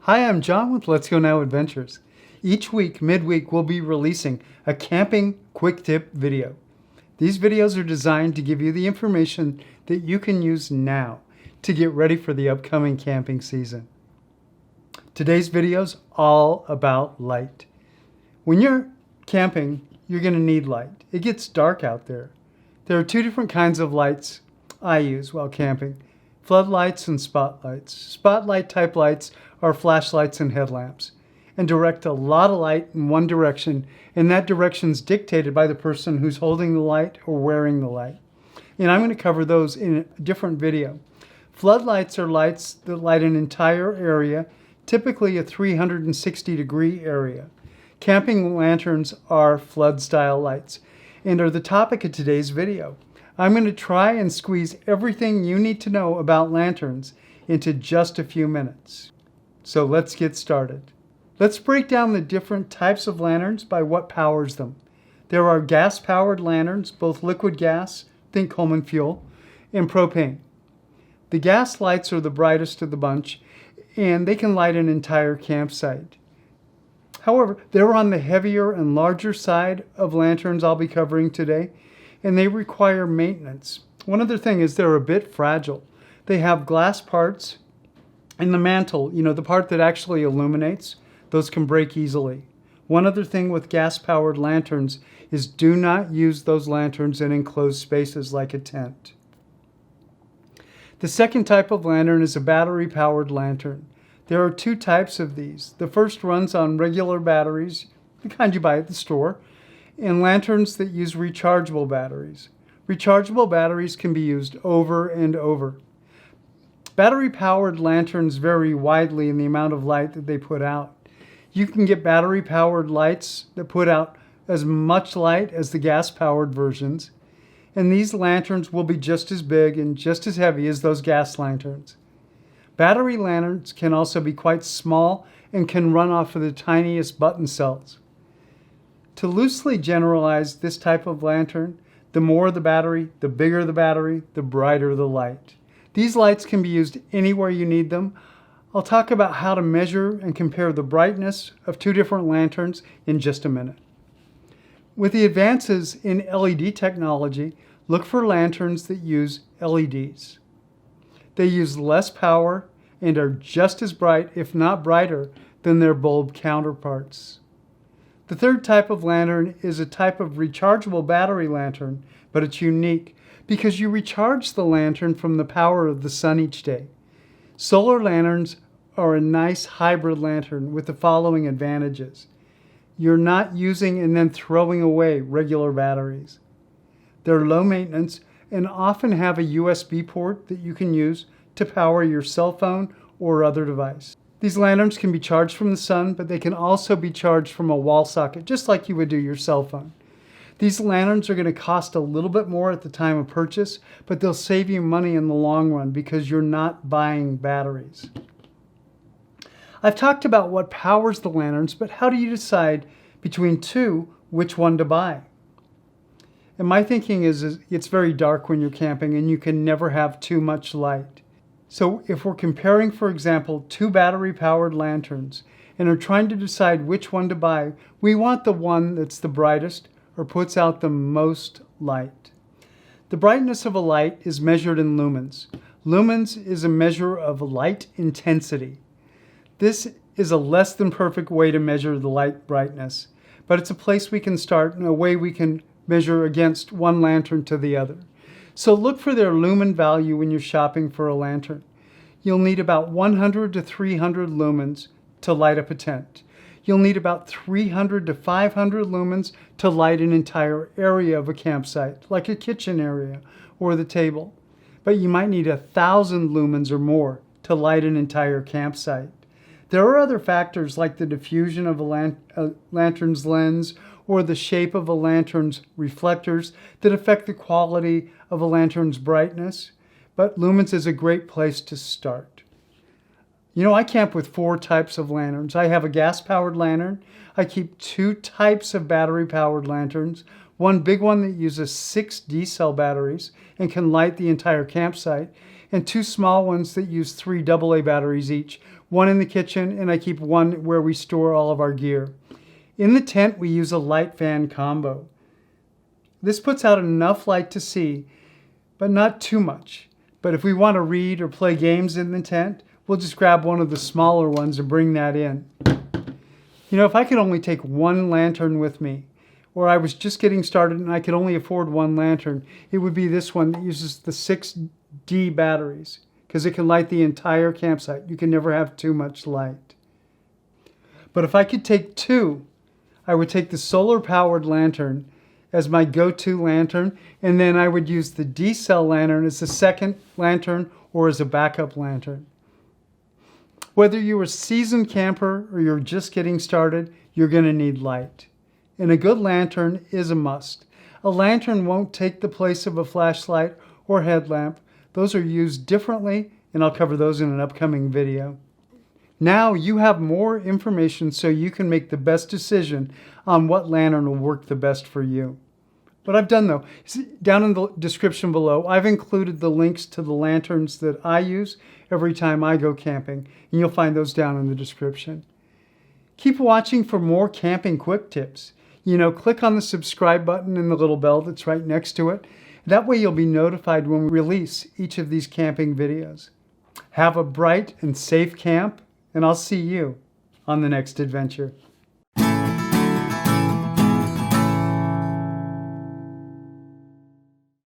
Hi, I'm John with Let's Go Now Adventures. Each week, midweek, we'll be releasing a camping quick tip video. These videos are designed to give you the information that you can use now to get ready for the upcoming camping season. Today's video is all about light. When you're camping, you're going to need light. It gets dark out there. There are two different kinds of lights I use while camping: floodlights and spotlights. Spotlight type lights are flashlights and headlamps and direct a lot of light in one direction, and that direction is dictated by the person who's holding the light or wearing the light. And I'm going to cover those in a different video. Floodlights are lights that light an entire area, typically a 360-degree area. Camping lanterns are flood-style lights and are the topic of today's video. I'm going to try and squeeze everything you need to know about lanterns into just a few minutes. So let's get started. Let's break down the different types of lanterns by what powers them. There are gas-powered lanterns, both liquid gas, think Coleman fuel, and propane. The gas lights are the brightest of the bunch, and they can light an entire campsite. However, they're on the heavier and larger side of lanterns I'll be covering today, and they require maintenance. One other thing is they're a bit fragile. They have glass parts, and the mantle, the part that actually illuminates, those can break easily. One other thing with gas-powered lanterns is do not use those lanterns in enclosed spaces like a tent. The second type of lantern is a battery-powered lantern. There are two types of these. The first runs on regular batteries, the kind you buy at the store, and lanterns that use rechargeable batteries. Rechargeable batteries can be used over and over. Battery-powered lanterns vary widely in the amount of light that they put out. You can get battery-powered lights that put out as much light as the gas-powered versions, and these lanterns will be just as big and just as heavy as those gas lanterns. Battery lanterns can also be quite small and can run off of the tiniest button cells. To loosely generalize this type of lantern, the more the battery, the bigger the battery, the brighter the light. These lights can be used anywhere you need them. I'll talk about how to measure and compare the brightness of two different lanterns in just a minute. With the advances in LED technology, look for lanterns that use LEDs. They use less power and are just as bright, if not brighter, than their bulb counterparts. The third type of lantern is a type of rechargeable battery lantern, but it's unique because you recharge the lantern from the power of the sun each day. Solar lanterns are a nice hybrid lantern with the following advantages. You're not using and then throwing away regular batteries. They're low maintenance and often have a USB port that you can use to power your cell phone or other device. These lanterns can be charged from the sun, but they can also be charged from a wall socket, just like you would do your cell phone. These lanterns are going to cost a little bit more at the time of purchase, but they'll save you money in the long run because you're not buying batteries. I've talked about what powers the lanterns, but how do you decide between two which one to buy? And my thinking is it's very dark when you're camping and you can never have too much light. So if we're comparing, for example, two battery-powered lanterns and are trying to decide which one to buy, we want the one that's the brightest or puts out the most light. The brightness of a light is measured in lumens. Lumens is a measure of light intensity. This is a less than perfect way to measure the light brightness, but it's a place we can start and a way we can measure against one lantern to the other. So look for their lumen value when you're shopping for a lantern. You'll need about 100 to 300 lumens to light up a tent. You'll need about 300 to 500 lumens to light an entire area of a campsite, like a kitchen area or the table. But you might need 1,000 lumens or more to light an entire campsite. There are other factors like the diffusion of a lantern's lens or the shape of a lantern's reflectors that affect the quality of a lantern's brightness, but lumens is a great place to start. I camp with 4 types of lanterns. I have a gas-powered lantern. I keep 2 types of battery-powered lanterns. One big one that uses 6 D-cell batteries and can light the entire campsite, and 2 small ones that use 3 AA batteries each, one in the kitchen, and I keep one where we store all of our gear. In the tent, we use a light fan combo. This puts out enough light to see, but not too much. But if we want to read or play games in the tent, we'll just grab one of the smaller ones and bring that in. You know, if I could only take one lantern with me, or I was just getting started and I could only afford one lantern, it would be this one that uses the 6D batteries, because it can light the entire campsite. You can never have too much light. But if I could take two, I would take the solar-powered lantern as my go-to lantern, and then I would use the D-cell lantern as the second lantern or as a backup lantern. Whether you're a seasoned camper or you're just getting started, you're going to need light. And a good lantern is a must. A lantern won't take the place of a flashlight or headlamp. Those are used differently, and I'll cover those in an upcoming video. Now you have more information so you can make the best decision on what lantern will work the best for you. What I've done though, down in the description below, I've included the links to the lanterns that I use every time I go camping, and you'll find those down in the description. Keep watching for more camping quick tips. You know, click on the subscribe button and the little bell that's right next to it. That way you'll be notified when we release each of these camping videos. Have a bright and safe camp, and I'll see you on the next adventure.